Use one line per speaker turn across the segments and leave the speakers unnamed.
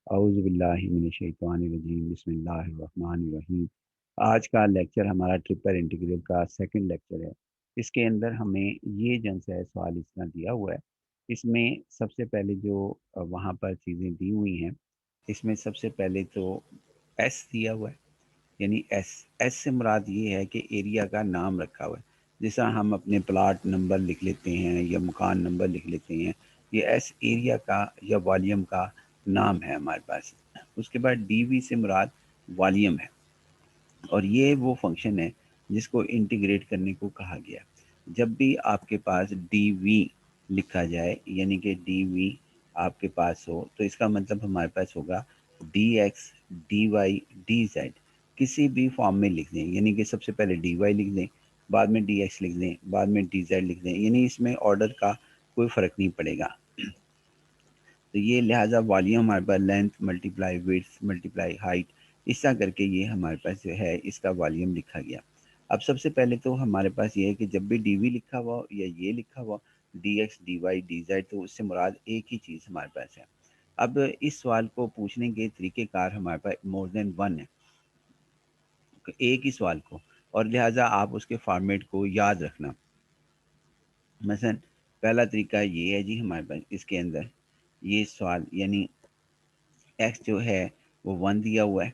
औज़ु बिल्लाहि मिनश्शैतानिर्रजीम बिस्मिल्लाहिर्रहमानिर्रहीम। आज का लेक्चर हमारा ट्रिपल इंटीग्रल का सेकंड लेक्चर है। इसके अंदर हमें ये जो है सवाल इस तरह दिया हुआ है। इसमें सबसे पहले जो वहाँ पर चीज़ें दी हुई हैं, इसमें सबसे पहले तो एस दिया हुआ है, यानी एस। एस से मुराद ये है कि एरिया का नाम रखा हुआ है। जैसा हम अपने प्लॉट नंबर लिख लेते हैं या मकान नंबर लिख लेते हैं, ये एस एरिया का या वॉल्यूम का नाम है हमारे पास। उसके बाद डीवी से मुराद वॉल्यूम है, और ये वो फंक्शन है जिसको इंटीग्रेट करने को कहा गया। जब भी आपके पास डीवी लिखा जाए, यानी कि डीवी आपके पास हो, तो इसका मतलब हमारे पास होगा D x, D Y, D Z. किसी भी फॉर्म में लिख दें, यानी कि सबसे पहले डी वाई लिख दें, बाद में डी एक्स लिख दें, बाद में डी जेड लिख दें, यानी इसमें ऑर्डर का कोई फ़र्क नहीं पड़ेगा। तो ये लिहाजा वॉल्यूम हमारे पास length multiply width multiply height, इस तरह करके ये हमारे पास जो है इसका वॉल्यूम लिखा गया। अब सबसे पहले तो हमारे पास ये है कि जब भी डी लिखा हुआ हो या ये लिखा हुआ D x D Y D Z, तो उससे मुराद एक ही चीज़ हमारे पास है। अब इस सवाल को पूछने के तरीक़ेकार हमारे पास मोर देन वन है, एक ही सवाल को, और लिहाजा आप उसके फॉर्मेट को याद रखना। मसलन पहला तरीका ये है जी, हमारे पास इसके अंदर ये सवाल, यानी एक्स जो है वो 1 दिया हुआ है,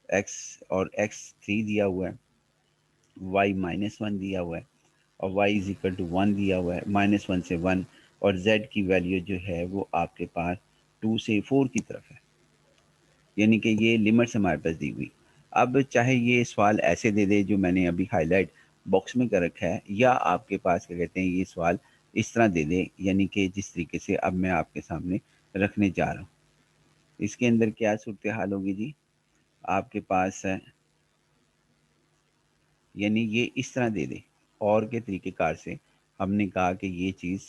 एक्स और एक्स 3 दिया हुआ है, वाई -1 दिया हुआ है, और वाई इज़ इक्वल टू 1 दिया हुआ है, -1 से 1, और जेड की वैल्यू जो है वो आपके पास 2 से 4 की तरफ है, यानी कि ये लिमिट्स हमारे पास दी हुई। अब चाहे ये सवाल ऐसे दे दे जो मैंने अभी हाईलाइट बॉक्स में कर रखा है, या आपके पास क्या कहते हैं ये सवाल इस तरह दे दे, यानी कि जिस तरीके से अब मैं आपके सामने रखने जा रहा हूँ। इसके अंदर क्या सूरत हाल होगी जी, आपके पास है, यानी ये इस तरह दे दे, और के तरीक़ेकार से हमने कहा कि ये चीज़,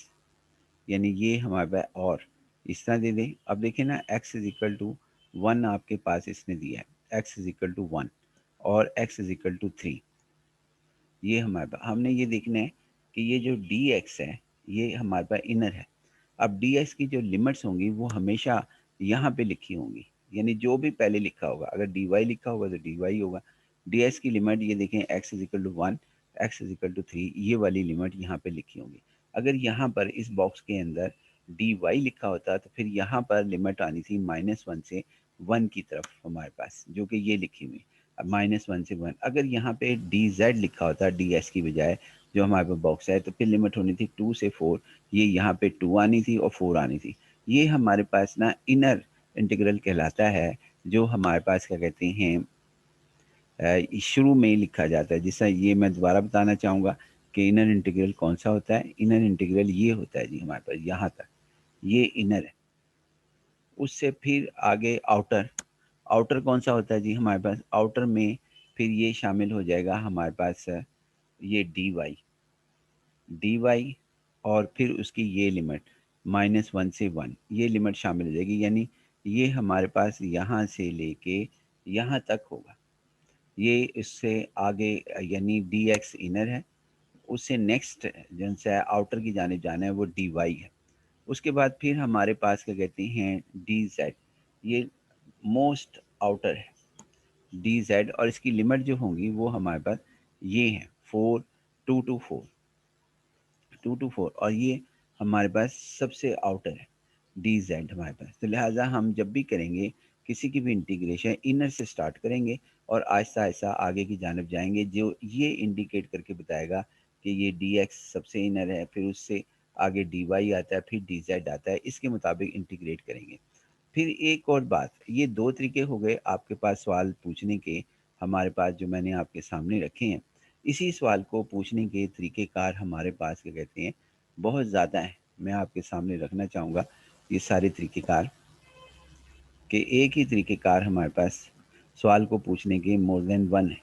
यानी ये हमारे पास और इस तरह दे दे। अब देखिए ना, x इज़ इक्वल टू 1 आपके पास इसने दिया है, x इज़ इक्वल टू 1 और x इज़ इक्वल टू 3। ये हमारे पास हमने ये देखना है कि ये जो dx है ये हमारे पास इनर है। अब dx की जो लिमिट्स होंगी वो हमेशा यहाँ पे लिखी होंगी, यानी जो भी पहले लिखा होगा, अगर dy लिखा होगा तो dy होगा। dx की लिमिट ये देखें, x is equal to 1, x is equal to 3, ये वाली लिमिट यहाँ पे लिखी होंगी। अगर यहाँ पर इस बॉक्स के अंदर dy लिखा होता तो फिर यहाँ पर लिमिट आनी थी -1 से 1 की तरफ हमारे पास, जो कि ये लिखी हुई। अब -1 से 1, अगर यहाँ पे dz लिखा होता ds की बजाय, जो हमारे पास बॉक्स है, तो फिर लिमिट होनी थी 2 से 4, ये यहाँ पे 2 आनी थी और 4 आनी थी। ये हमारे पास ना इनर इंटीग्रल कहलाता है, जो हमारे पास क्या कहते हैं शुरू में ही लिखा जाता है। जैसा ये मैं दोबारा बताना चाहूँगा कि इनर इंटीग्रल कौन सा होता है। इनर इंटीग्रल ये होता है जी हमारे पास, यहाँ तक ये इनर है। उससे फिर आगे आउटर, आउटर कौन सा होता है जी हमारे पास, आउटर में फिर ये शामिल हो जाएगा हमारे पास ये डी वाई, और फिर उसकी ये लिमिट -1 से 1, ये लिमिट शामिल हो जाएगी, यानी ये हमारे पास यहाँ से लेके यहाँ तक होगा। ये इससे आगे यानी डी एक्स इनर है, उससे नेक्स्ट जिनसे आउटर की जानिब जाना है वो डी वाई है। उसके बाद फिर हमारे पास क्या कहते हैं डी जेड, ये मोस्ट आउटर है डी जेड, और इसकी लिमिट जो होंगी वो हमारे पास ये हैं 4, 2 टू 4, 2 टू 4, और ये हमारे पास सबसे आउटर है डी जेड हमारे पास। तो लिहाजा हम जब भी करेंगे किसी की भी इंटीग्रेशन, इनर से स्टार्ट करेंगे और आहिस्ता आहिस्ता आगे की जानब जाएंगे, जो ये इंडिकेट करके बताएगा कि ये डी एक्स सबसे इनर है, फिर उससे आगे डी वाई आता है, फिर डी जेड आता है, इसके मुताबिक इंटीग्रेट करेंगे। फिर एक और बात, ये 2 तरीके हो गए आपके पास सवाल पूछने के, हमारे पास जो मैंने आपके सामने रखे हैं। इसी सवाल को पूछने के तरीक़ेकार हमारे पास क्या कहते हैं बहुत ज़्यादा हैं। मैं आपके सामने रखना चाहूँगा ये सारे तरीक़ेकार, कि एक ही तरीक़ेकार हमारे पास सवाल को पूछने के मोर देन वन है,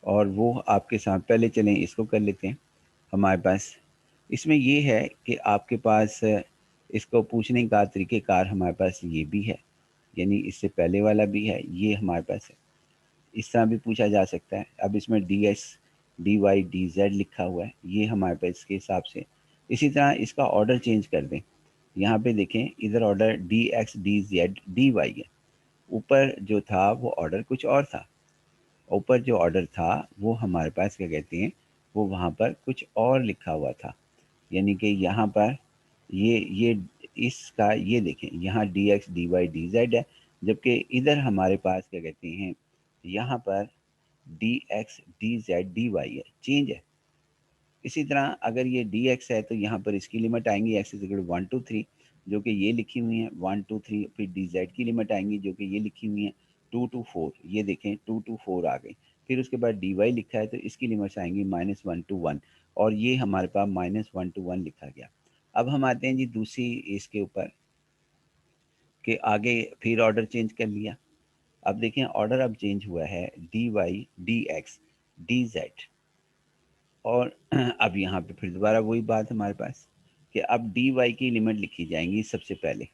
और वो आपके साथ पहले चलें इसको कर लेते हैं। हमारे पास इसमें ये है कि आपके पास इसको पूछने का तरीक़ेकार हमारे पास ये भी है, यानी इससे पहले वाला भी है, ये हमारे पास है। इस तरह भी पूछा जा सकता है। अब इसमें ds, dy, dz लिखा हुआ है, ये हमारे पास इसके हिसाब से। इसी तरह इसका ऑर्डर चेंज कर दें, यहाँ पे देखें इधर order D x D Z D Y है, ऊपर जो था वो ऑर्डर कुछ और था, ऊपर जो ऑर्डर था वो हमारे पास क्या कहते हैं, वो वहाँ पर कुछ और लिखा हुआ था। यानी कि यहाँ पर ये इसका ये देखें, यहाँ D x D Y D Z है, जबकि इधर हमारे पास क्या कहते हैं, यहाँ पर D x D Z D Y है, चेंज है। इसी तरह अगर ये डी एक्स है तो यहाँ पर इसकी लिमिट आएंगी एक्स इज इक्वल टू 1 2 3, जो कि ये लिखी हुई है 1 2 3। फिर डी जेड की लिमिट आएंगी जो कि ये लिखी हुई है 2 2 4, ये देखें 2 2 4 आ गई। फिर उसके बाद डी वाई लिखा है तो इसकी लिमिट्स आएंगी -1 to 1, और ये हमारे पास -1 to 1 लिखा गया। अब हम आते हैं जी दूसरी इसके ऊपर कि आगे फिर ऑर्डर चेंज कर लिया। अब देखें ऑर्डर अब चेंज हुआ है D Y D x D Z, और अब यहाँ पे फिर दोबारा वही बात हमारे पास कि अब डी वाई की लिमिट लिखी जाएंगी सबसे पहले।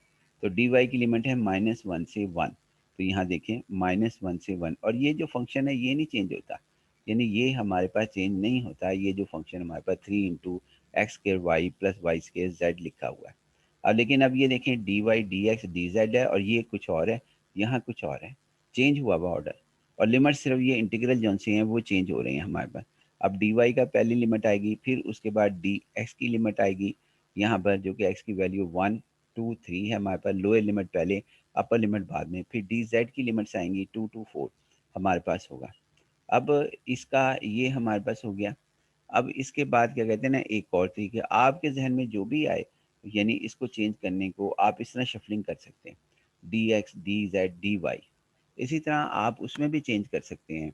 तो डी वाई की लिमिट है -1 से 1, तो यहाँ देखें -1 से 1, और ये जो फंक्शन है ये नहीं चेंज होता, यानी ये हमारे पास चेंज नहीं होता। ये जो फंक्शन हमारे पास 3 × x² y + y² z लिखा हुआ है। अब लेकिन अब ये देखें D Y D x D Z है और ये कुछ और है, यहाँ कुछ और है, चेंज हुआ हुआ ऑर्डर, और लिमिट सिर्फ ये इंटीग्रल जौन से हैं वो चेंज हो रहे हैं हमारे पास। अब डी वाई का पहली लिमिट आएगी, फिर उसके बाद डी एक्स की लिमिट आएगी यहाँ पर, जो कि एक्स की वैल्यू 1 2 3 है हमारे पास, लोअर लिमिट पहले अपर लिमिट बाद में। फिर डी जेड की लिमिट्स आएंगी 2 2 4 हमारे पास होगा। अब इसका ये हमारे पास हो गया। अब इसके बाद क्या कहते हैं ना, एक और तरीके आपके जहन में जो भी आए, यानी इसको चेंज करने को आप इस तरह शफलिंग कर सकते हैं, D x D Z D Y. इसी तरह आप उसमें भी चेंज कर सकते हैं,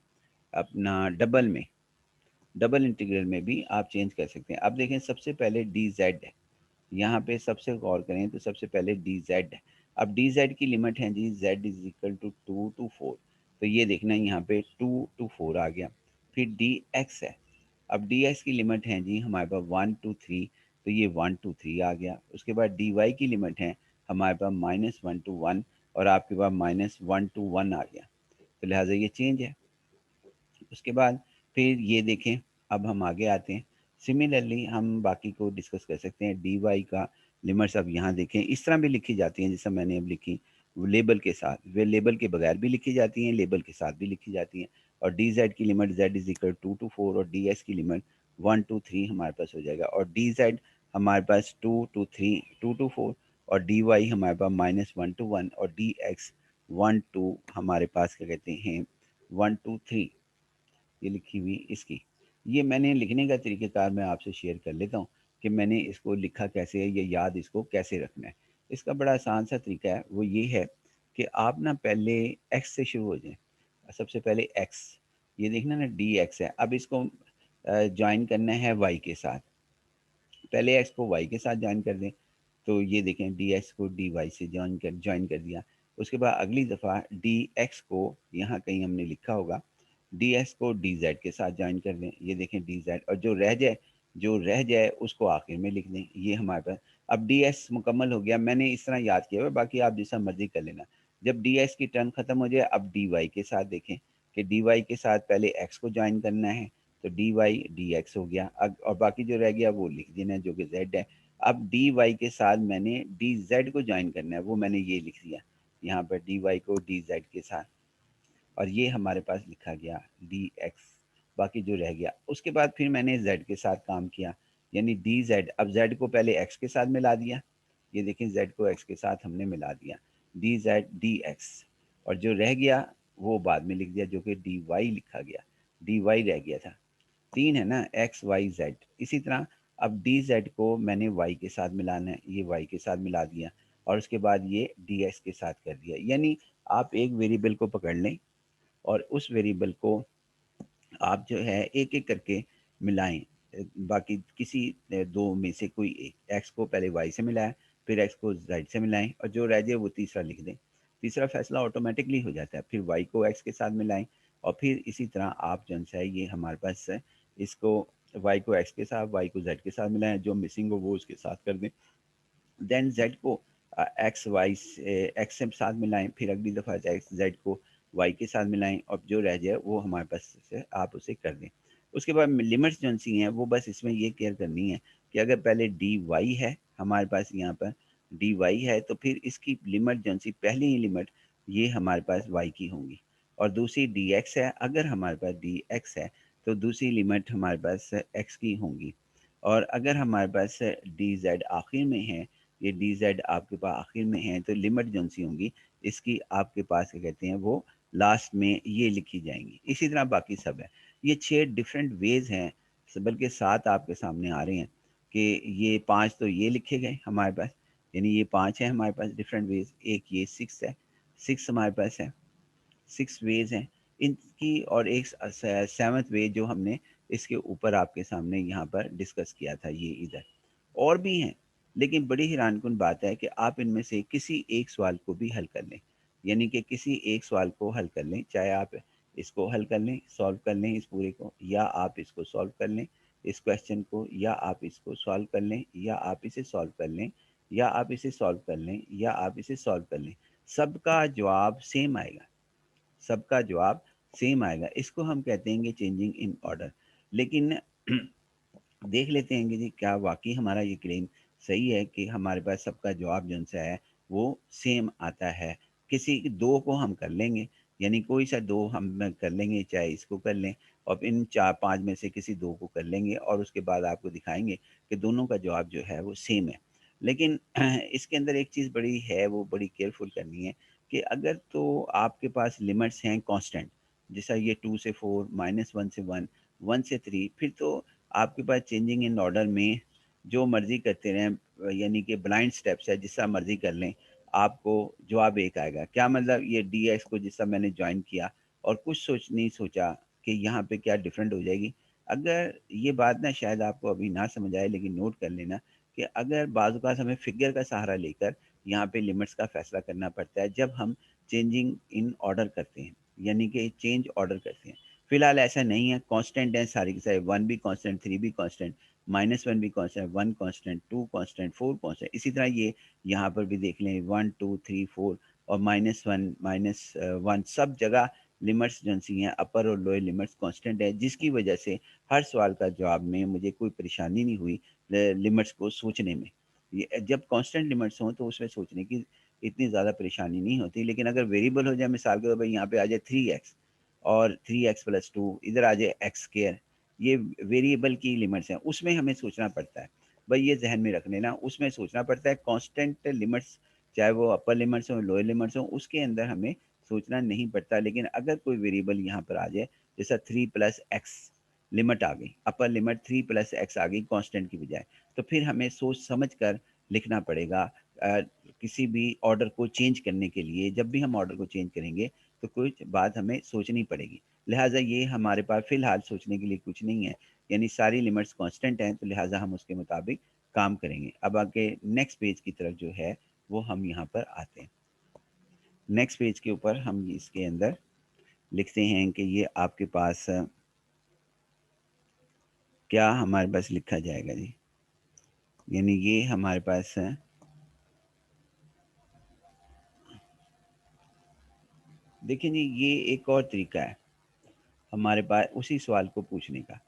अपना डबल में, डबल इंटीग्रल में भी आप चेंज कर सकते हैं। अब देखें सबसे पहले डी जेड है, यहाँ पे सबसे गौर करें तो सबसे पहले डी जेड है। अब डी जेड की लिमिट है जी Z is equal to 2 to 4, तो ये देखना यहाँ पे 2 to 4 आ गया। फिर डी एक्स है, अब डी एक्स की लिमिट है जी हमारे पास 1 to 3, तो ये 1 to 3 आ गया। उसके बाद डी वाई की लिमिट है हमारे पास -1 to 1, और आपके पास -1 to 1 आ गया, तो लिहाजा ये चेंज है। उसके बाद फिर ये देखें, अब हम आगे आते हैं। सिमिलरली हम बाकी को डिस्कस कर सकते हैं। डी वाई का लिमिट्स अब यहाँ देखें इस तरह भी लिखी जाती हैं जैसा मैंने अब लिखी, वो लेबल के साथ, वे लेबल के बगैर भी लिखी जाती हैं, लेबल के साथ भी लिखी जाती हैं। और डी जेड की limit Z is equal 2 to 4, और डी एस की लिमिट 1 to 3 हमारे पास हो जाएगा। और डी जेड हमारे पास 2 to 3 2 to 4, और डी वाई हमारे पास -1 to 1, और डी एक्स 1 to हमारे पास क्या कहते हैं 1 to 3, ये लिखी हुई इसकी। ये मैंने लिखने का तरीक़ेकार मैं आपसे शेयर कर लेता हूँ कि मैंने इसको लिखा कैसे है, ये याद इसको कैसे रखना है। इसका बड़ा आसान सा तरीका है, वो ये है कि आप ना पहले एक्स से शुरू हो जाएँ। सबसे पहले एक्स, ये देखना ना डी एक्स है, अब इसको जॉइन करना है वाई के साथ। पहले एक्स को वाई के साथ जॉइन कर दें, तो ये देखें डी एक्स को डी वाई से जॉइन कर दिया। उसके बाद अगली दफ़ा डी एक्स को यहाँ कहीं हमने लिखा होगा, डी एक्स को डी जेड के साथ जॉइन कर दें, ये देखें डी जेड, और जो रह जाए उसको आखिर में लिख दें, ये हमारे पास। अब डी एक्स मुकम्मल हो गया, मैंने इस तरह याद किया हुआ है, बाकी आप जैसा मर्जी कर लेना। जब डी एक्स की टर्म ख़त्म हो जाए, अब डी वाई के साथ देखें कि डी वाई के साथ पहले एक्स को जॉइन करना है, तो डी वाई डी एक्स हो गया। अब और बाकी जो रह गया वो लिख देना जो कि जेड है। अब डी वाई के साथ मैंने डी जेड को जॉइन करना है, वो मैंने ये लिख दिया यहाँ पर डी वाई को डी जेड के साथ, और ये हमारे पास लिखा गया डी एक्स। बाकी जो रह गया उसके बाद फिर मैंने जेड के साथ काम किया, यानी डी जेड। अब जेड को पहले एक्स के साथ मिला दिया, ये देखें जेड को एक्स के साथ हमने मिला दिया, डी जेड डी एक्स, और जो रह गया वो बाद में लिख दिया जो कि डी वाई लिखा गया, डी वाई रह गया था। 3 है ना, एक्स वाई जेड। इसी तरह अब डी जेड को मैंने वाई के साथ मिलाना है, ये वाई के साथ मिला दिया, और उसके बाद ये डी एक्स के साथ कर दिया। यानी आप एक वेरिएबल को पकड़ लें और उस वेरिएबल को आप जो है एक-एक करके मिलाएँ। बाकी किसी 2 में से कोई एक, एक्स को पहले वाई से मिलाएँ, फिर एक्स को जेड से मिलाएँ, और जो रह जाए वो तीसरा लिख दें। तीसरा फैसला ऑटोमेटिकली हो जाता है। फिर वाई को एक्स के साथ मिलाएँ, और फिर इसी तरह आप जो है ये हमारे पास है, इसको वाई को एक्स के साथ, वाई को जेड के साथ मिलाएँ, जो मिसिंग हो वो उसके साथ कर दें। देन जेड को एक्स वाई से एक्स के साथ मिलाएँ, फिर अगली दफ़ा एक्स जेड को वाई के साथ मिलाएँ, और जो रह जाए वो हमारे पास से आप उसे कर दें। उसके बाद लिमिट्स जौन सी हैं वो बस इसमें ये केयर करनी है कि अगर पहले डी वाई है हमारे पास यहाँ पर, डी वाई है, तो फिर इसकी लिमिट जो सी पहली ही लिमिट ये हमारे पास वाई की होंगी, और दूसरी डी एक्स है, अगर हमारे पास डी एक्स है तो दूसरी लिमिट हमारे पास एक्स की होंगी। और अगर हमारे पास डी जेड आखिर में है, ये डी जेड आपके पास आखिर में है, तो लिमिट जो सी होंगी इसकी आपके पास क्या कहते हैं वो लास्ट में ये लिखी जाएंगी। इसी तरह बाकी सब है। ये 6 डिफरेंट वेज हैं, बल्कि 7 आपके सामने आ रहे हैं कि ये 5 तो ये लिखे गए हमारे पास, यानी ये 5 है हमारे पास डिफरेंट वेज। एक ये 6 है, 6 हमारे पास है, 6 वेज हैं इनकी, और एक सेवंथ वे जो हमने इसके ऊपर आपके सामने यहाँ पर डिस्कस किया था ये इधर। और भी हैं, लेकिन बड़ी हैरानकुन बात है कि आप इनमें से किसी एक सवाल को भी हल कर लें, यानी कि किसी एक सवाल को हल कर लें, चाहे आप इसको हल कर लें, सॉल्व कर लें इस पूरे को, या आप इसको सॉल्व कर लें इस क्वेश्चन को, या आप इसको सॉल्व कर लें, या आप इसे सॉल्व कर लें, या आप इसे सॉल्व कर लें, या आप इसे सॉल्व कर लें, सबका जवाब सेम आएगा, सबका जवाब सेम आएगा। इसको हम कहते हैं चेंजिंग इन ऑर्डर। लेकिन देख लेते हैं कि जी क्या वाकई हमारा ये क्लेम सही है कि हमारे पास सबका जवाब जो सा है वो सेम आता है। किसी दो को हम कर लेंगे, यानी कोई सा दो हम कर लेंगे, चाहे इसको कर लें, और इन चार पांच में से किसी दो को कर लेंगे, और उसके बाद आपको दिखाएंगे कि दोनों का जवाब जो है वो सेम है। लेकिन इसके अंदर एक चीज़ बड़ी है, वो बड़ी केयरफुल करनी है कि अगर तो आपके पास लिमिट्स हैं कांस्टेंट, जैसा ये 2 से 4, -1 से 1, 1 से 3, फिर तो आपके पास चेंजिंग इन ऑर्डर में जो मर्ज़ी करते रहें, यानी कि ब्लाइंड स्टेप्स है, जिसका मर्ज़ी कर लें, आपको जवाब एक आएगा। क्या मतलब, ये डीएक्स को जिस तरह मैंने जॉइन किया और कुछ नहीं सोचा कि यहाँ पे क्या डिफरेंट हो जाएगी। अगर ये बात ना शायद आपको अभी ना समझ आए, लेकिन नोट कर लेना कि अगर बाज़ औक़ात हमें फिगर का सहारा लेकर यहाँ पे लिमिट्स का फ़ैसला करना पड़ता है, जब हम चेंजिंग इन ऑर्डर करते हैं, यानी कि चेंज ऑर्डर करते हैं। फिलहाल ऐसा नहीं है, कांस्टेंट है सारी की सारी, 1 भी कांस्टेंट, 3 भी कांस्टेंट, -1 भी कांस्टेंट, 1 कांस्टेंट, 2 कांस्टेंट, 4 कांस्टेंट। इसी तरह ये यहाँ पर भी देख लें, 1, 2, 3, 4, और -1, -1, सब जगह लिमिट्स जो सी हैं अपर और लोअर लिमिट्स कांस्टेंट है, जिसकी वजह से हर सवाल का जवाब में मुझे कोई परेशानी नहीं हुई लिमिट्स को सोचने में। ये जब कांस्टेंट लिमिट्स हों तो उसमें सोचने की इतनी ज़्यादा परेशानी नहीं होती, लेकिन अगर वेरिएबल हो जाए, मिसाल के तौर पर यहाँ पे आ जाए 3x, और 3x+2, इधर आ जाए एक्स स्क्वायर, ये वेरिएबल की लिमिट्स हैं, उसमें हमें सोचना पड़ता है। भाई ये ज़हन में रख लेना, उसमें सोचना पड़ता है। कांस्टेंट लिमिट्स, चाहे वो अपर लिमिट्स हों, लोअर लिमिट्स हों, उसके अंदर हमें सोचना नहीं पड़ता। लेकिन अगर कोई वेरिएबल यहाँ पर आ जाए, जैसा 3+x लिमिट आ गई, अपर लिमिट 3+x आ गई कांस्टेंट की बजाय, तो फिर हमें सोच समझ कर लिखना पड़ेगा। अ, किसी भी ऑर्डर को चेंज करने के लिए, जब भी हम ऑर्डर को चेंज करेंगे तो कुछ बात हमें सोचनी पड़ेगी। लिहाजा ये हमारे पास फ़िलहाल सोचने के लिए कुछ नहीं है, यानी सारी लिमिट्स कांस्टेंट हैं, तो लिहाजा हम उसके मुताबिक काम करेंगे। अब आगे नेक्स्ट पेज की तरफ जो है वो हम यहाँ पर आते हैं। नेक्स्ट पेज के ऊपर हम इसके अंदर लिखते हैं कि ये आपके पास क्या हमारे पास लिखा जाएगा जी, यानी ये हमारे पास देखिए जी, ये एक और तरीका है हमारे पास उसी सवाल को पूछने का,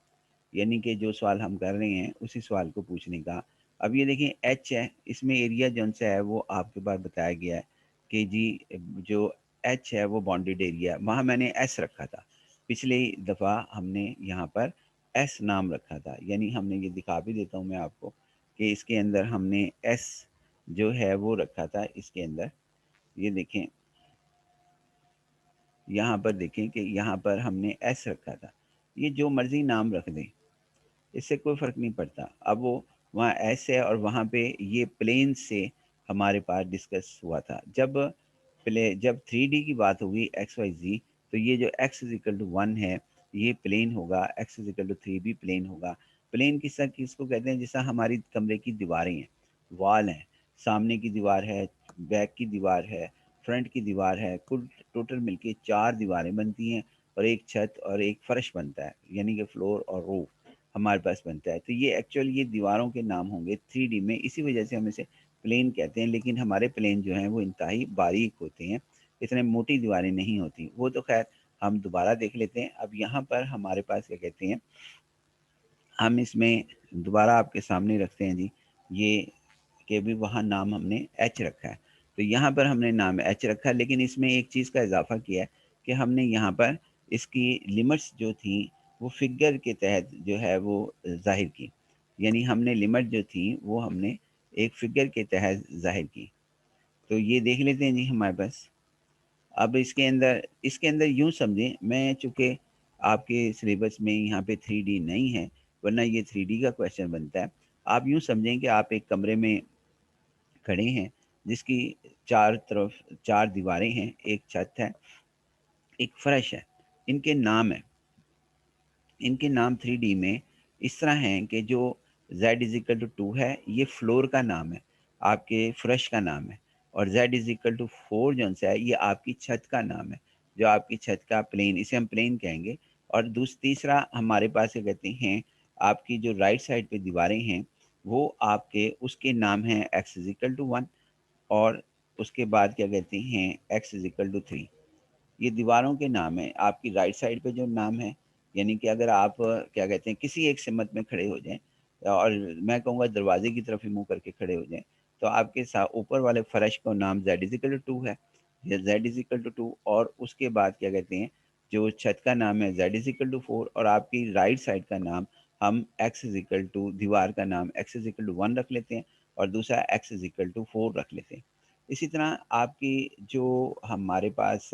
यानी कि जो सवाल हम कर रहे हैं उसी सवाल को पूछने का। अब ये देखिए एच है, इसमें एरिया जौन सा है वो आपके पास बताया गया है कि जी जो एच है वो बाउंडेड एरिया है, वहाँ मैंने एस रखा था। पिछली दफ़ा हमने यहाँ पर एस नाम रखा था, यानी हमने ये दिखा भी देता हूँ मैं आपको कि इसके अंदर हमने एस जो है वो रखा था इसके अंदर। ये देखें, यहाँ पर देखें कि यहाँ पर हमने एस रखा था। ये जो मर्ज़ी नाम रख दें, इससे कोई फ़र्क नहीं पड़ता। अब वो वहाँ एस है, और वहाँ पे ये प्लेन से हमारे पास डिस्कस हुआ था। जब 3D की बात होगी एक्स वाई ज़ी, तो ये जो एक्स इज़ इक्वल टू 1 है, ये प्लेन होगा, एक्स इज़ इक्वल टू 3 भी प्लेन होगा। प्लेन किसको कहते हैं, जैसा हमारी कमरे की दीवारें हैं, वॉल हैं, सामने की दीवार है, बैक की दीवार है, फ्रंट की दीवार है, कुल टोटल मिलके 4 दीवारें बनती हैं, और एक छत और एक फर्श बनता है, यानी कि फ्लोर और रूफ हमारे पास बनता है। तो ये एक्चुअली ये दीवारों के नाम होंगे 3D में, इसी वजह से हम इसे प्लेन कहते हैं। लेकिन हमारे प्लेन जो हैं वो इंतहाई बारीक होते हैं, इतने मोटी दीवारें नहीं होती। वो तो खैर हम दोबारा देख लेते हैं। अब यहाँ पर हमारे पास क्या कहते हैं, हम इसमें दोबारा आपके सामने रखते हैं जी, ये के भी वहाँ नाम हमने एच रखा है। तो यहाँ पर हमने नाम एच रखा, लेकिन इसमें एक चीज़ का इजाफ़ा किया है कि हमने यहाँ पर इसकी लिमिट्स जो थी वो फिगर के तहत जो है वो ज़ाहिर की। यानी हमने लिमिट जो थी वो हमने एक फिगर के तहत ज़ाहिर की। तो ये देख लेते हैं जी हमारे पास। अब इसके अंदर यूँ समझें, मैं चूँकि आपके सिलेबस में यहाँ पे 3D नहीं है, वरना ये 3D का क्वेश्चन बनता है। आप यूँ समझें कि आप एक कमरे में खड़े हैं, जिसकी चार तरफ 4 दीवारें हैं, एक छत है, एक फ़र्श है। इनके नाम हैं। इनके नाम 3D में इस तरह हैं कि जो z इज़ इक्वल टू 2 है, ये फ्लोर का नाम है, आपके फ़र्श का नाम है। और z इज़ इक्वल टू 4 जौन-सा है, ये आपकी छत का नाम है, जो आपकी छत का प्लेन, इसे हम प्लेन कहेंगे। और तीसरा हमारे पास क्या कहते हैं, आपकी जो राइट साइड पे दीवारें हैं, वो आपके उसके नाम हैं x इज़ इक्वल टू 1। और उसके बाद क्या कहते हैं, x इज़ इक्वल टू 3। ये दीवारों के नाम हैं। आपकी राइट साइड पे जो नाम है, यानी कि अगर आप क्या कहते हैं, किसी एक सिमत में खड़े हो जाएँ और मैं कहूँगा दरवाज़े की तरफ ही मुँह करके खड़े हो जाएँ, तो आपके ऊपर वाले फ़र्श का नाम z इज़ इक्वल टू 2 है, या z इज़ इक्वल टू 2। और उसके बाद क्या कहते हैं, जो छत का नाम है z इज़ इक्वल टू 4, और आपकी राइट साइड का नाम हम x इज़ इक्वल टू, दीवार का नाम x इज़ इक्वल टू 1 रख लेते हैं, और दूसरा x इज़ इक्वल टू 4 रख लेते हैं। इसी तरह आपकी जो हमारे पास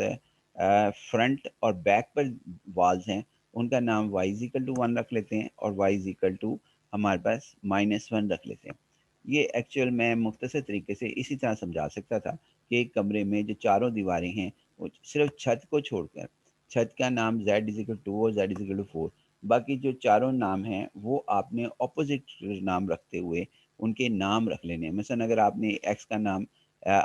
फ्रंट और बैक पर वॉल्स हैं, उनका नाम y इज़ इक्वल टू 1 रख लेते हैं, और y इज़ इक्वल टू हमारे पास -1 रख लेते हैं। ये एक्चुअल मैं मुख्तसर तरीके से इसी तरह समझा सकता था कि एक कमरे में जो चारों दीवारें हैं, वो सिर्फ़ छत को छोड़कर, छत का नाम z इज़ इक्वल टू 2 और z इज़ इक्वल टू 4, बाकी जो चारों नाम हैं, वो आपने अपोज़िट नाम रखते हुए उनके नाम रख लेने हैं। मसलन अगर आपने x का नाम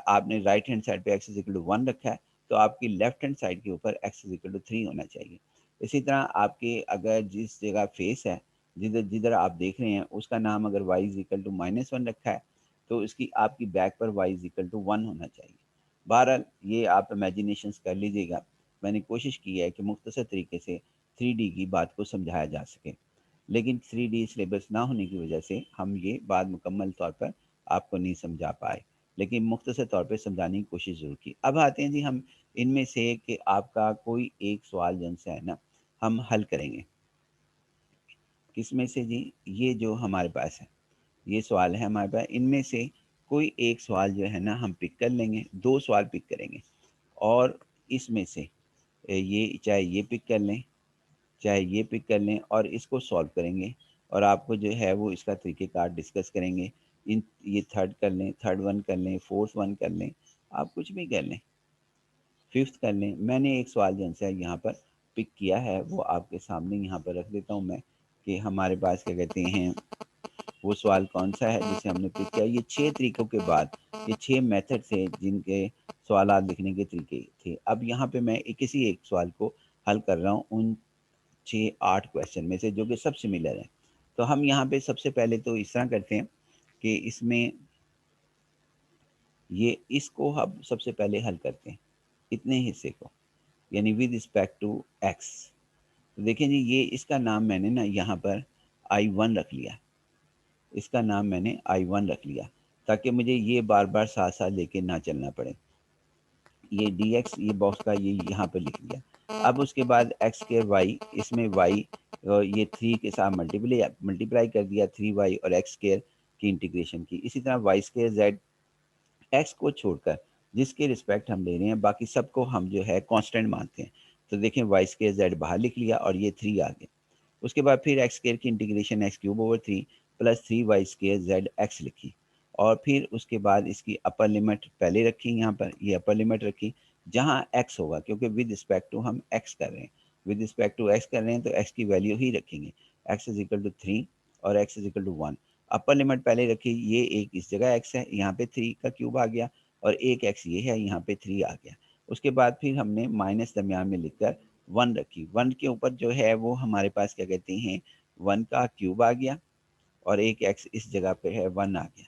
आपने राइट हैंड साइड पे x इज़ इक्वल टू 1 रखा है, तो आपकी लेफ्ट हैंड साइड के ऊपर x इज़ इक्वल टू 3 होना चाहिए। इसी तरह आपके अगर जिस जगह फेस है, जिधर जिधर आप देख रहे हैं, उसका नाम अगर y इज़ इक्वल टू -1 रखा है, तो इसकी आपकी बैक पर y इज़ इक्वल टू 1 होना चाहिए। बहरहाल ये आप इमेजिनेशंस कर लीजिएगा। मैंने कोशिश की है कि मुख्तसर तरीके से 3D की बात को समझाया जा सके। लेकिन 3D सिलेबस ना होने की वजह से हम ये बात मुकम्मल तौर पर आपको नहीं समझा पाए, लेकिन मुख्तसर तौर पे समझाने की कोशिश ज़रूर की। अब आते हैं जी हम इनमें से कि आपका कोई एक सवाल जौन-सा है ना, हम हल करेंगे। किसमें से जी? ये जो हमारे पास है, ये सवाल है हमारे पास, इनमें से कोई एक सवाल जो है ना हम पिक कर लेंगे, 2 सवाल पिक करेंगे, और इसमें से ये चाहे ये पिक कर लें, चाहे ये पिक कर लें, और इसको सॉल्व करेंगे, और आपको जो है वो इसका तरीक़ेकार डिस्कस करेंगे। इन ये थर्ड कर लें, थर्ड वन कर लें, फोर्थ वन कर लें, आप कुछ भी कर लें, फिफ्थ कर लें। मैंने एक सवाल जौन-सा यहाँ पर पिक किया है, वो आपके सामने यहाँ पर रख देता हूँ मैं, कि हमारे पास क्या कहते हैं, वो सवाल कौन-सा है जिसे हमने पिक किया। ये 6 तरीकों के बाद, ये 6 मेथड थे जिनके सवालात लिखने के तरीके थे। अब यहाँ पे मैं किसी एक सवाल को हल कर रहा हूँ उन 6-8 क्वेश्चन में से, जो कि सब सिमिलर हैं। तो हम यहाँ पे सबसे पहले तो इस तरह करते हैं कि इसमें ये इसको हम सबसे पहले हल करते हैं, इतने हिस्से को, यानी विद रिस्पेक्ट टू एक्स। तो देखें जी, ये इसका नाम मैंने ना यहाँ पर I1 रख लिया, इसका नाम मैंने I1 रख लिया, ताकि मुझे ये बार-बार साथ-साथ लेके ना चलना पड़े। ये dx, ये बॉक्स का ये यहाँ पे लिख लिया। अब उसके बाद एक्स स्क्वायर वाई, इसमें वाई ये 3 के साथ मल्टीप्लाई कर दिया, 3y और एक्स स्क्वायर की इंटीग्रेशन की। इसी तरह वाई स्क्वायर जेड, एक्स को छोड़कर जिसके रिस्पेक्ट हम ले रहे हैं, बाकी सबको हम जो है कांस्टेंट मानते हैं। तो देखें, वाई स्क्वायर जेड बाहर लिख लिया और ये 3 आ गया। उसके बाद फिर एक्स स्क्वायर की integration x cube over 3 plus 3y square Z x लिखी, और फिर उसके बाद इसकी अपर लिमिट पहले रखी, यहाँ पर ये अपर लिमिट रखी जहाँ x होगा, क्योंकि विद रिस्पेक्ट टू हम x कर रहे हैं, विद रिस्पेक्ट टू x कर रहे हैं, तो x की वैल्यू ही रखेंगे, x इज इक्वल टू 3 और x is equal to 1। Upper limit पहले रखी, ये एक इस जगह x है, यहाँ पे 3 का क्यूब आ गया, और एक x ये है, यहाँ पे 3 आ गया। उसके बाद फिर हमने माइनस दरमियान में लिखकर 1 रखी, 1 के ऊपर जो है वो हमारे पास क्या कहते हैं, 1 का क्यूब आ गया, और एक x इस जगह पे है, 1 आ गया।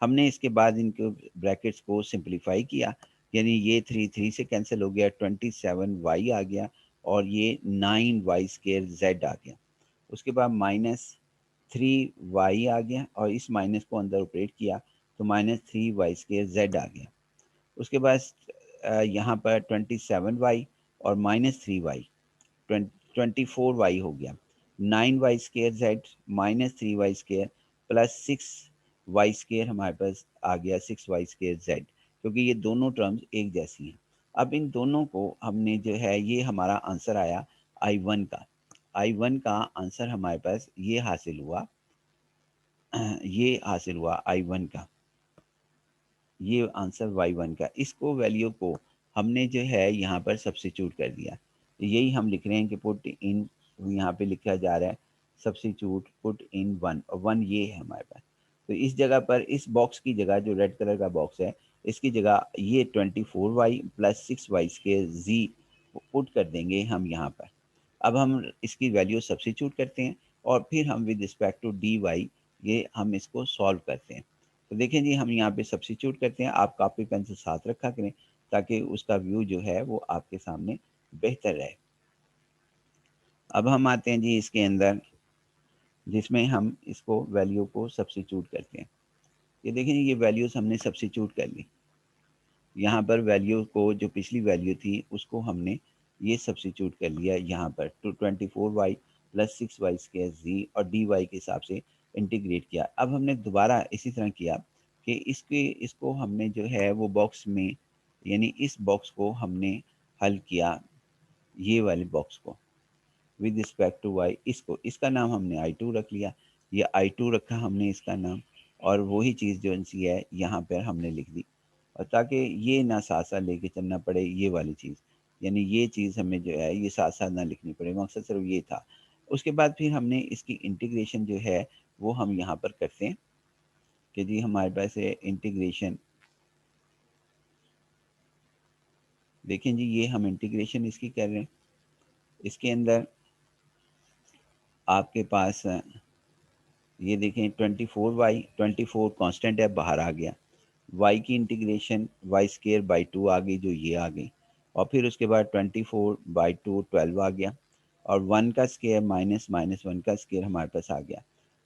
हमने इसके बाद इनके ब्रैकेट्स को सिंप्लीफाई किया, यानी ये 3 3 से कैंसिल हो गया, 27y आ गया, और ये 9y स्क्वायर z आ गया। उसके बाद -3y आ गया, और इस माइनस को अंदर ऑपरेट किया, तो -3y² z आ गया। उसके बाद यहाँ पर 27y और -3y 24y हो गया। 9y² -3y² +6y² हमारे पास आ गया 6y² क्योंकि ये दोनों टर्म्स एक जैसी हैं। अब इन दोनों को हमने जो है ये हमारा आंसर आया I1 का। I1 का आंसर हमारे पास ये हासिल हुआ ये हासिल हुआ I1 का। ये आंसर y1 का। इसको वैल्यू को हमने जो है यहाँ पर सब्स्टिट्यूट कर दिया। यही हम लिख रहे हैं कि पुट इन, यहाँ पे लिखा जा रहा है सब्स्टिट्यूट पुट इन 1 और 1 ये है हमारे पास। तो इस जगह पर इस बॉक्स की जगह जो रेड कलर का बॉक्स है इसकी जगह ये 24y + 6y² z पुट कर देंगे हम यहाँ पर। अब हम इसकी वैल्यू सब्स्टिट्यूट करते हैं और फिर हम विद रिस्पेक्ट टू dy ये हम इसको सॉल्व करते हैं। तो देखें जी हम यहाँ पे सब्स्टिट्यूट करते हैं। आप कॉपी पेंसिल साथ रखा करें ताकि उसका व्यू जो है वो आपके सामने बेहतर रहे। अब हम आते हैं जी इसके अंदर जिसमें हम इसको वैल्यू को सब्स्टिट्यूट करते हैं। ये देखें जी ये वैल्यूज़ हमने सब्स्टिट्यूट कर ली। यहाँ पर वैल्यू को जो पिछली वैल्यू थी उसको हमने ये सब्स्टिट्यूट कर लिया यहाँ पर टू 24y + 6y² z और dy के हिसाब से इंटीग्रेट किया। अब हमने दोबारा इसी तरह किया कि इसको हमने जो है वो बॉक्स में यानी इस बॉक्स को हमने हल किया, ये वाले बॉक्स को विद रिस्पेक्ट टू y इसको, इसका नाम हमने I2 रख लिया। ये I2 रखा हमने इसका नाम और वही चीज़ जो सी है यहाँ पर हमने लिख दी और ताकि ये ना साथ साथ लेके चलना पड़े ये वाली चीज़, यानी ये चीज़ हमें जो है ये साथ साथ ना लिखनी पड़े, मकसद सिर्फ ये था। उसके बाद फिर हमने इसकी इंटीग्रेशन जो है वो हम यहाँ पर करते हैं कि जी हमारे पास है इंटीग्रेशन। देखें जी ये हम इंटीग्रेशन इसकी कर रहे हैं। इसके अंदर आपके पास ये देखें 24y 24 कांस्टेंट है बाहर आ गया। y की इंटीग्रेशन y²/2 आ गई जो ये आ गई और फिर उसके बाद 24/2 12 आ गया और 1 का स्क्वायर माइनस माइनस 1 का स्क्वायर हमारे पास आ गया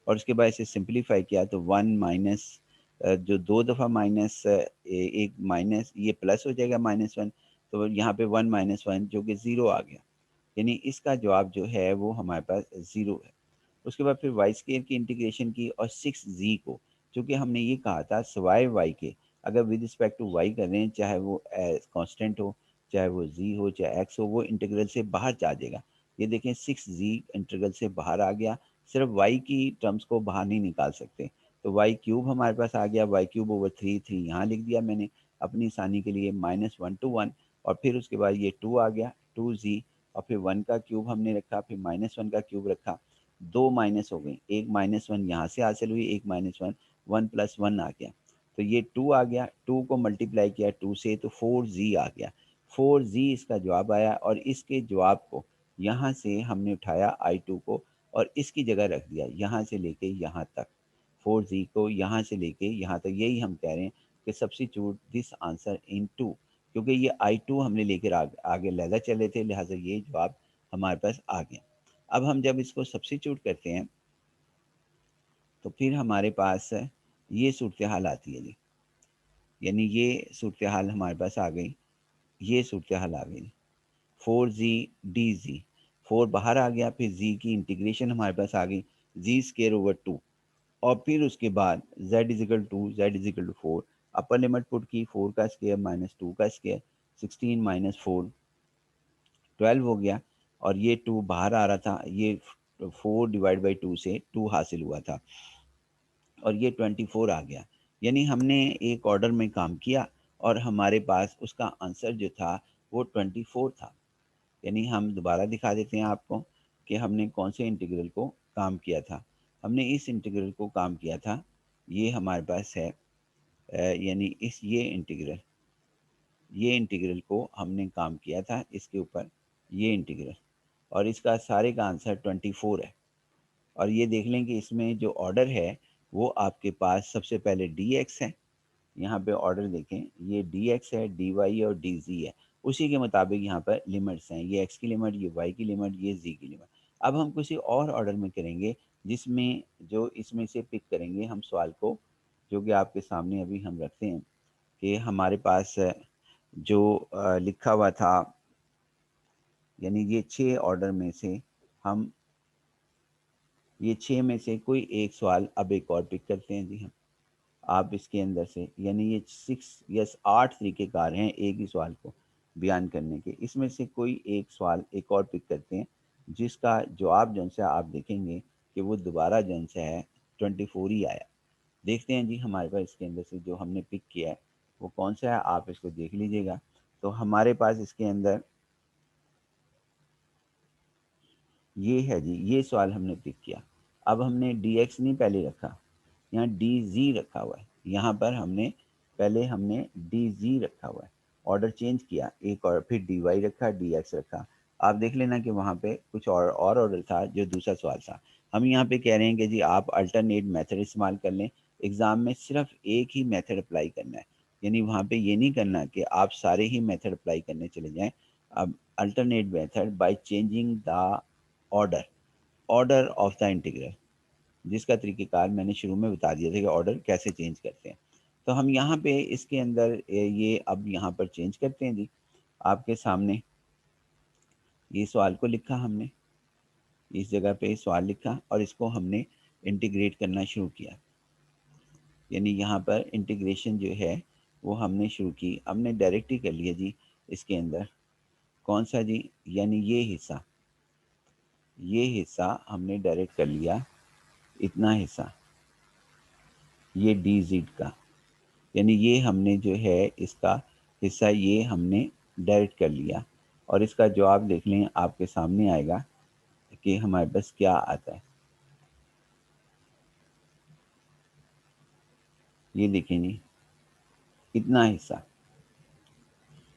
और उसके बाद इसे सिंपलीफाई किया तो 1 माइनस जो दो दफ़ा माइनस एक माइनस ये प्लस हो जाएगा -1 तो यहाँ पे 1 - 1 जो कि 0 आ गया। यानी इसका जवाब जो है वो हमारे पास 0 है। उसके बाद फिर वाई स्क्वायर की इंटीग्रेशन की और 6z को, चूँकि हमने ये कहा था सिवाय y के अगर विद रिस्पेक्ट टू y कर रहे हैं चाहे वो कांस्टेंट हो, चाहे वो z हो, चाहे x हो, वो इंटीग्रल से बाहर जा जाएगा। ये देखें 6z इंटीग्रल से बाहर आ गया, सिर्फ y की टर्म्स को बाहर नहीं निकाल सकते। तो y³ हमारे पास आ गया, y³/3 3 यहाँ लिख दिया मैंने अपनी आसानी के लिए -1 to 1 और फिर उसके बाद ये 2 आ गया 2z और फिर 1 का क्यूब हमने रखा, फिर -1 का क्यूब रखा, 2 माइनस हो गई, एक -1 यहाँ से हासिल हुई, एक -1 1 + 1 आ गया। तो ये 2 आ गया, 2 को मल्टीप्लाई किया 2 से तो 4z आ गया। 4z इसका जवाब आया और इसके जवाब को यहाँ से हमने उठाया I2 को और इसकी जगह रख दिया यहाँ से लेके यहाँ तक। 4z को यहाँ से लेके यहाँ तक, यही हम कह रहे हैं कि सब्स्टिट्यूट दिस आंसर इन 2 क्योंकि ये I2 हमने लेकर आगे लहदा चले थे, लिहाजा ये जवाब हमारे पास आ गया। अब हम जब इसको सब्स्टिट्यूट करते हैं तो फिर हमारे पास ये सूरत हाल आती है जी, यानी ये सूरत हाल हमारे पास आ गई, ये सूरत हाल आ गई 4z dz, 4 बाहर आ गया, फिर z की इंटीग्रेशन हमारे पास आ गई z²/2 और फिर उसके बाद z 4 अपर लिमिट पुट की 4 का स्क्वायर माइनस 2 का स्क्वायर 16 - 4 12 हो गया और ये 2 बाहर आ रहा था, ये 4/2 से 2 हासिल हुआ था और ये 24 आ गया। यानी हमने एक ऑर्डर में काम किया और हमारे पास उसका आंसर जो था वो 24 था। यानी हम दोबारा दिखा देते हैं आपको कि हमने कौन से इंटीग्रल को काम किया था। हमने इस इंटीग्रल को काम किया था, ये हमारे पास है यानी ये इंटीग्रल को हमने काम किया था इसके ऊपर, ये इंटीग्रल और इसका सारे का आंसर 24 है। और ये देख लें कि इसमें जो ऑर्डर है वो आपके पास सबसे पहले dx है, यहाँ पे ऑर्डर देखें, ये dx है, dy है और dz है। उसी के मुताबिक यहाँ पर लिमिट्स हैं, ये x की लिमिट, ये y की लिमिट, ये z की लिमिट। अब हम किसी और ऑर्डर में करेंगे जिसमें जो इसमें से पिक करेंगे हम सवाल को जो कि आपके सामने अभी हम रखते हैं कि हमारे पास जो लिखा हुआ था, यानी ये 6 ऑर्डर में से हम ये 6 में से कोई एक सवाल अब एक और पिक करते हैं जी हम। आप इसके अंदर से, यानी ये 6 यस 8 तरीक़ेकार हैं एक ही सवाल को बयान करने के। इसमें से कोई एक सवाल एक और पिक करते हैं, जिसका जवाब जो है आप देखेंगे कि वो दोबारा जो है 24 ही आया। देखते हैं जी हमारे पास इसके अंदर से जो हमने पिक किया है वो कौन सा है, आप इसको देख लीजिएगा। तो हमारे पास इसके अंदर ये है जी, ये सवाल हमने पिक किया। अब हमने डी एक्स नहीं पहले रखा, यहाँ डी जी रखा हुआ है। यहाँ पर हमने डी जी रखा हुआ है, ऑर्डर चेंज किया एक और, फिर डी वाई रखा, डी एक्स रखा। आप देख लेना कि वहाँ पे कुछ और ऑर्डर था जो दूसरा सवाल था। हम यहाँ पे कह रहे हैं कि जी आप अल्टरनेट मेथड इस्तेमाल कर लें। एग्ज़ाम में सिर्फ एक ही मेथड अप्लाई करना है, यानी वहाँ पे ये नहीं करना कि आप सारे ही मेथड अप्लाई करने चले जाएं। अब alternate method by changing the order, order of the integral, जिसका तरीक़ेकार मैंने शुरू में बता दिया था कि ऑर्डर कैसे चेंज करते हैं। तो हम यहाँ पे इसके अंदर ये अब यहाँ पर चेंज करते हैं जी। आपके सामने ये सवाल को लिखा हमने, इस जगह पे सवाल लिखा और इसको हमने इंटीग्रेट करना शुरू किया। यानी यहाँ पर इंटीग्रेशन जो है वो हमने शुरू की। हमने डायरेक्ट ही कर लिया जी इसके अंदर। कौन सा जी? यानी ये हिस्सा हमने डायरेक्ट कर लिया, इतना हिस्सा, ये डी ज़ेड का, यानी ये हमने जो है इसका हिस्सा ये हमने डायरेक्ट कर लिया। और इसका जवाब देख लें, आपके सामने आएगा कि हमारे पास क्या आता है। ये देखें जी, इतना हिस्सा,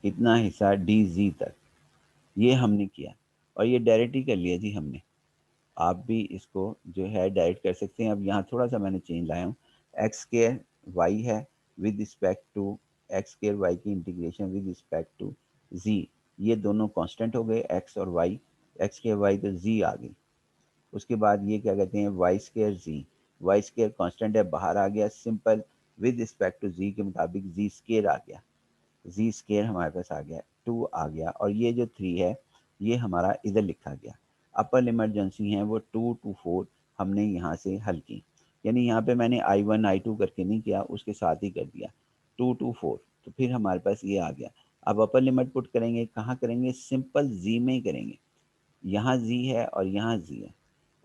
इतना हिस्सा डी जी तक ये हमने किया और ये डायरेक्ट ही कर लिया जी हमने। आप भी इसको जो है डायरेक्ट कर सकते हैं। अब यहाँ थोड़ा सा मैंने चेंज लाया हूँ, एक्स स्केयर वाई है with respect to X square Y की integration with respect to G, ये दोनों कांस्टेंट हो गए एक्स और वाई, एक्स स्केयर वाई तो जी आ गई। उसके बाद ये क्या कहते हैं, वाई स्केयर जी, वाई स्केयर कांस्टेंट है बाहर आ गया, सिंपल विद रिस्पेक्ट टू जी के मुताबिक जी स्केयर आ गया, जी स्केयर हमारे पास आ गया, 2 आ गया और ये जो 3 है ये हमारा इधर लिखा गया। अपर इमरजेंसी हैं वो 2 to 4 हमने यहाँ से हल की, यानी यहाँ पे मैंने I1 I2 करके नहीं किया, उसके साथ ही कर दिया 2 to 4। तो फिर हमारे पास ये आ गया। अब अपर लिमिट पुट करेंगे, कहाँ करेंगे? सिंपल जी में ही करेंगे। यहाँ जी है और यहाँ जी है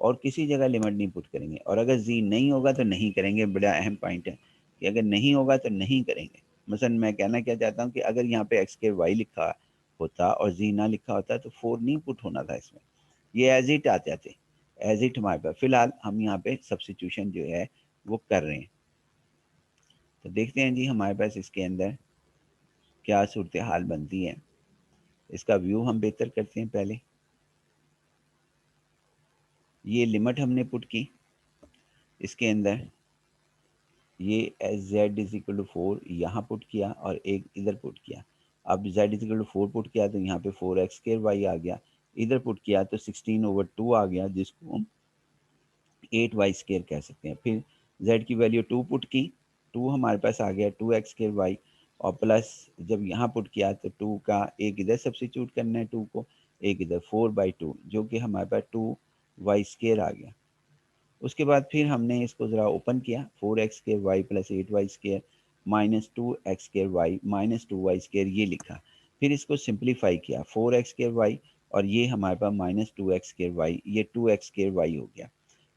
और किसी जगह लिमिट नहीं पुट करेंगे। और अगर जी नहीं होगा तो नहीं करेंगे। बड़ा अहम पॉइंट है कि अगर नहीं होगा तो नहीं करेंगे। मसलन मैं कहना क्या चाहता हूँ कि अगर यहाँ पे एक्स के वाई लिखा होता और जी ना लिखा होता तो 4 नहीं पुट होना था इसमें, ये एज इट आ जाते, एज इट हमारे पास। फिलहाल हम यहाँ पे सब्स्टिट्यूशन जो है वो कर रहे हैं। तो देखते हैं जी हमारे पास इसके अंदर क्या सूरत हाल बनती है। इसका व्यू हम बेहतर करते हैं। पहले ये लिमिट हमने पुट की इसके अंदर, ये as z is equal to 4 यहाँ पुट किया और एक इधर पुट किया। अब z is equal to 4 put किया तो यहाँ पे 4x स्क्वायर वाई आ गया, इधर पुट किया तो 16/2 आ गया, जिसको हम 8y स्क्वायर कह सकते हैं। फिर z की वैल्यू 2 पुट की, 2 हमारे पास आ गया 2x स्क्वायर वाई, और प्लस जब यहाँ पुट किया तो 2 का एक इधर सब्सिट्यूट करना है 2 को, एक इधर 4/2 जो कि हमारे पास 2y स्क्वायर आ गया। उसके बाद फिर हमने इसको ज़रा ओपन किया, 4x square y plus 8y square minus 2x square y minus 2y square ये लिखा। फिर इसको सिंप्लीफाई किया, 4x स्क्वायर वाई और ये हमारे पास माइनस 2x स्क्वायर वाई, ये 2x स्क्वायर वाई हो गया,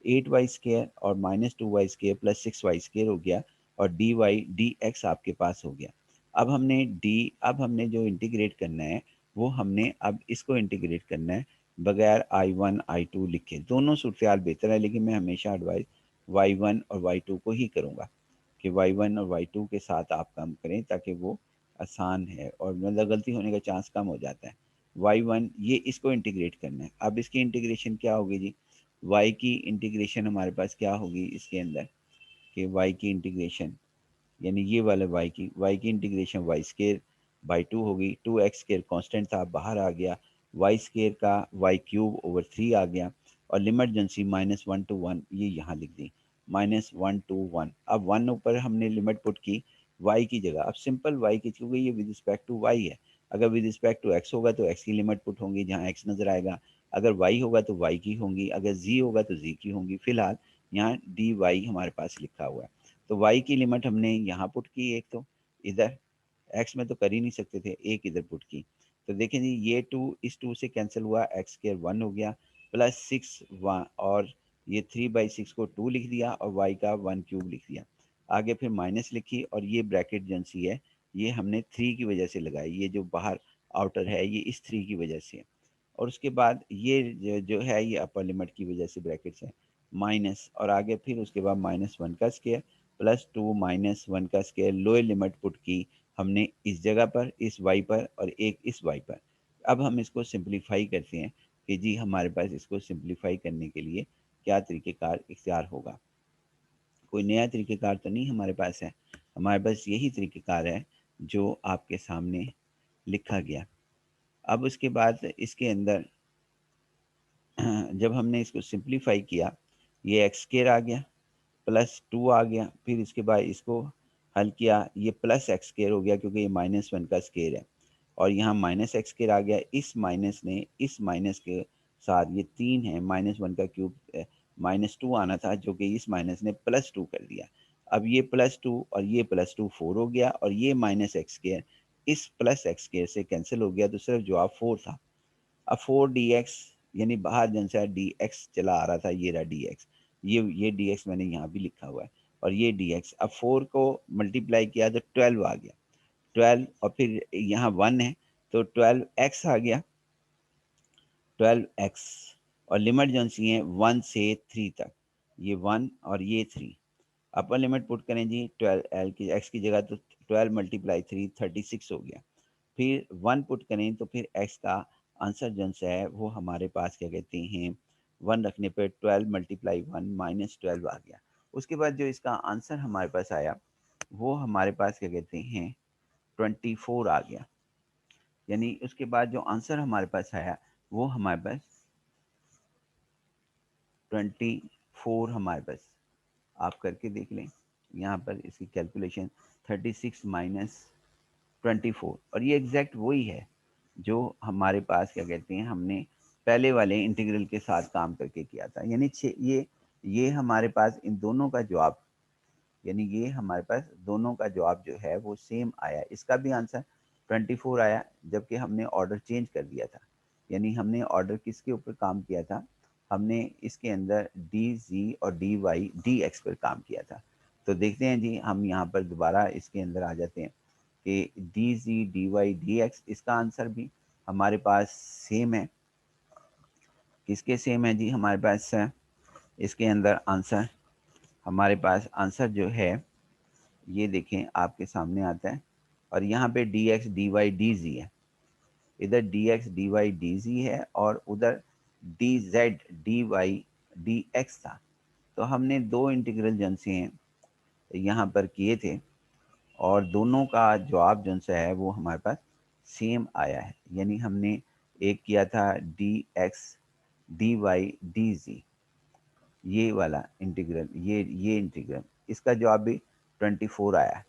8y स्क्वायर और minus 2y square plus 6y square हो गया और डी वाई डी एक्स आपके पास हो गया। अब हमने जो इंटीग्रेट करना है वो हमने अब इसको इंटीग्रेट करना है बगैर I1 I2 लिखे। दोनों सूरत बेहतर है, लेकिन मैं हमेशा एडवाइस Y1 और Y2 को ही करूँगा कि Y1 और Y2 के साथ आप काम करें ताकि वो आसान है और मतलब गलती होने का चांस कम हो जाता है। Y1 ये इसको इंटीग्रेट करना है। अब इसकी इंटीग्रेशन क्या होगी जी? Y की इंटीग्रेशन हमारे पास क्या होगी इसके अंदर कि Y की इंटीग्रेशन, यानी ये वाला y की इंटीग्रेशन वाई स्केयर बाई 2 होगी। 2x स्केयर कांस्टेंट था बाहर आ गया, वाई स्केयर का वाई क्यूब ओवर 3 आ गया और लिमिट जेंसी -1 to 1 ये यहाँ लिख दी। -1 to 1। अब 1 ऊपर हमने लिमिट पुट की y की जगह। अब सिंपल y की, क्योंकि ये विद रिस्पेक्ट टू y है। अगर विद रिस्पेक्ट टू x होगा तो x की लिमिट पुट होंगी जहाँ x नज़र आएगा। अगर y होगा तो y की होंगी, अगर z होगा तो z की होंगी। फिलहाल यहाँ dy हमारे पास लिखा हुआ है, तो y की लिमिट हमने यहाँ पुट की एक, तो इधर एक्स में तो कर ही नहीं सकते थे, एक इधर पुट की। तो देखें जी, ये टू इस टू से कैंसिल हुआ, एक्स स्क्र 1 हो गया, प्लस 6 और ये 3/6 को 2 लिख दिया और वाई का 1³ लिख दिया। आगे फिर माइनस लिखी और ये ब्रैकेट जो सी है ये हमने 3 की वजह से लगाई, ये जो बाहर आउटर है ये इस 3 की वजह से। और उसके बाद ये जो है ये अपर लिमिट की वजह से ब्रैकेट्स है माइनस, और आगे फिर उसके बाद -1 का स्क्वायर प्लस 2 -1 का स्क्वायर। लोअर लिमिट पुट की हमने इस जगह पर, इस y पर, और एक इस y पर। अब हम इसको सिंप्लीफाई करते हैं कि जी हमारे पास इसको सिंप्लीफाई करने के लिए क्या तरीक़ेकार इख्तियार होगा। कोई नया तरीक़ेकार तो नहीं हमारे पास है, हमारे पास यही तरीक़ेकार है जो आपके सामने लिखा गया। अब उसके बाद इसके अंदर जब हमने इसको सिंप्लीफाई किया, ये एक्स स्क्वायर आ गया, +2 आ गया, फिर इसके बाद इसको हल किया, ये प्लस एक्स स्क्वायर हो गया क्योंकि ये -1 का स्क्वायर है, और यहाँ माइनस एक्स स्क्वायर आ गया। इस माइनस ने इस माइनस के साथ, ये 3 है, -1 का क्यूब -2 आना था जो कि इस माइनस ने +2 कर दिया। अब ये +2 और ये +2 4 हो गया, और ये माइनस एक्स स्क्वायर इस प्लस एक्स स्क्वायर से कैंसिल हो गया, तो सिर्फ जवाब 4 था। अब 4 dx, यानी बाहर जन सा dx चला आ रहा था, ये रहा dx, ये dx मैंने यहाँ भी लिखा हुआ है, और ये dx। अब 4 को मल्टीप्लाई किया तो 12 आ गया, 12, और फिर यहाँ 1 है तो 12x आ गया, 12x। और लिमिट जो सी है 1 से 3 तक, ये 1 और ये 3। अपर लिमिट पुट करें जी 12 एल की एक्स की जगह, तो 12 × 3 36 हो गया। फिर 1 पुट करें तो फिर x का आंसर जो सा है वो हमारे पास क्या कहते हैं, 1 रखने पे 12 × 1 -12 आ गया। उसके बाद जो इसका आंसर हमारे पास आया वो हमारे पास क्या कहते हैं 24 आ गया। यानी उसके बाद जो आंसर हमारे पास आया वो हमारे पास 24 हमारे पास, आप करके देख लें। यहाँ पर इसकी कैलकुलेशन 36 - 24, और ये एग्जैक्ट वही है जो हमारे पास क्या कहते हैं हमने पहले वाले इंटीग्रल के साथ काम करके किया था। यानी ये हमारे पास इन दोनों का जवाब, यानी ये हमारे पास दोनों का जवाब जो है वो सेम आया। इसका भी आंसर 24 आया, जबकि हमने ऑर्डर चेंज कर दिया था। यानी हमने ऑर्डर किसके ऊपर काम किया था, हमने इसके अंदर डी जी और डी वाई डी एक्स पर काम किया था। तो देखते हैं जी, हम यहाँ पर दोबारा इसके अंदर आ जाते हैं कि d g d Y D x, इसका आंसर भी हमारे पास सेम है। किसके सेम है जी, हमारे पास इसके अंदर आंसर, हमारे पास आंसर जो है ये देखें आपके सामने आता है, और यहाँ पे d x D Y d g है, इधर d x D Y d g है, और उधर d Z D Y D x था। तो हमने दो इंटीग्रल जन से हैं यहाँ पर किए थे, और दोनों का जवाब जन सा है वो हमारे पास सेम आया है। यानी हमने एक किया था d x D Y d g, ये वाला इंटीग्रल, ये इंटीग्रल, इसका जवाब भी 24 आया है।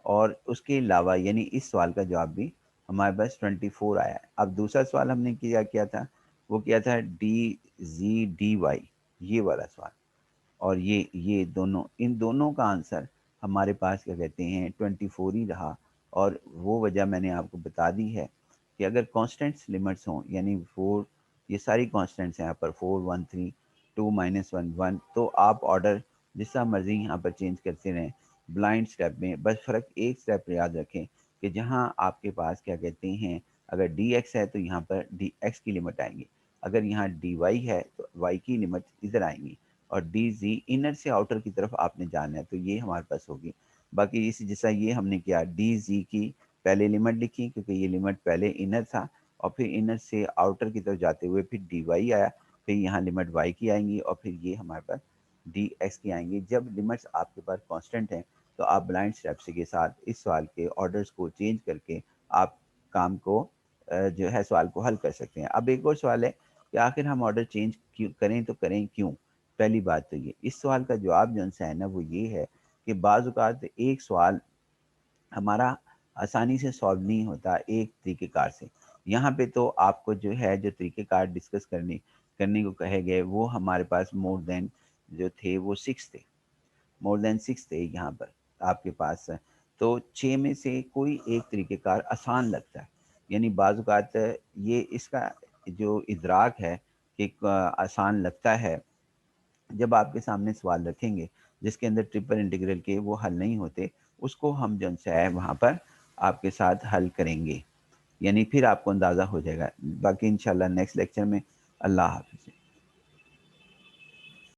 और उसके अलावा यानी इस सवाल का जवाब भी हमारे पास 24 आया है। अब दूसरा सवाल हमने किया किया था, वो किया था डी जी डी वाई, ये वाला सवाल, और ये दोनों, इन दोनों का आंसर हमारे पास क्या कहते हैं 24 ही रहा। और वो वजह मैंने आपको बता दी है कि अगर कॉन्स्टेंट्स लिमिट्स हों, यानी 4, ये सारी कॉन्स्टेंट्स हैं यहाँ पर 4 1 3 2 -1 1, तो आप ऑर्डर जिसका मर्जी यहाँ पर चेंज करते रहें ब्लाइंड स्टेप में। बस फ़र्क एक स्टेप याद रखें कि जहाँ आपके पास क्या कहते हैं, अगर डी एक्स है तो यहाँ पर डी एक्स की लिमिट आएंगी, अगर यहाँ डी वाई है तो वाई की लिमिट इधर आएंगी, और डी जी इनर से आउटर की तरफ आपने जाना है, तो ये हमारे पास होगी। बाकी इस जैसा ये हमने किया, डी जी की पहले लिमिट लिखी क्योंकि ये लिमिट पहले इनर था, और फिर इनर से आउटर की तरफ जाते हुए फिर डी वाई आया, फिर यहाँ लिमिट वाई की आएंगी, और फिर ये हमारे पास डी एक्स की आएंगी। जब लिमिट्स आपके पास कांस्टेंट हैं तो आप ब्लाइंड स्टेप्स के साथ इस सवाल के ऑर्डर्स को चेंज करके आप काम को जो है सवाल को हल कर सकते हैं। अब एक और सवाल है कि आखिर हम ऑर्डर चेंज क्यों करें, तो करें क्यों। पहली बात तो ये। इस सवाल का जवाब जो है ना वो ये है कि बाज़ औक़ात एक सवाल हमारा आसानी से सॉल्व नहीं होता एक तरीक़ेकार से। यहाँ पे तो आपको जो है जो तरीक़ेकार डिस्कस करने करने को कहे गए वो हमारे पास मोर देन जो थे वो 6 थे। मोर देन 6 थे यहाँ पर आपके पास। तो 6 में से कोई एक तरीक़ेकार आसान लगता है। यानी बाज़ औक़ात ये इसका जो इदराक है कि आसान लगता है, जब आपके सामने सवाल रखेंगे जिसके अंदर ट्रिपल इंटीग्रल के वो हल नहीं होते, उसको हम जो है वहाँ पर आपके साथ हल करेंगे। यानी फिर आपको अंदाज़ा हो जाएगा। बाकी इंशाअल्लाह नेक्स्ट लेक्चर में। अल्लाह हाफ़िज़।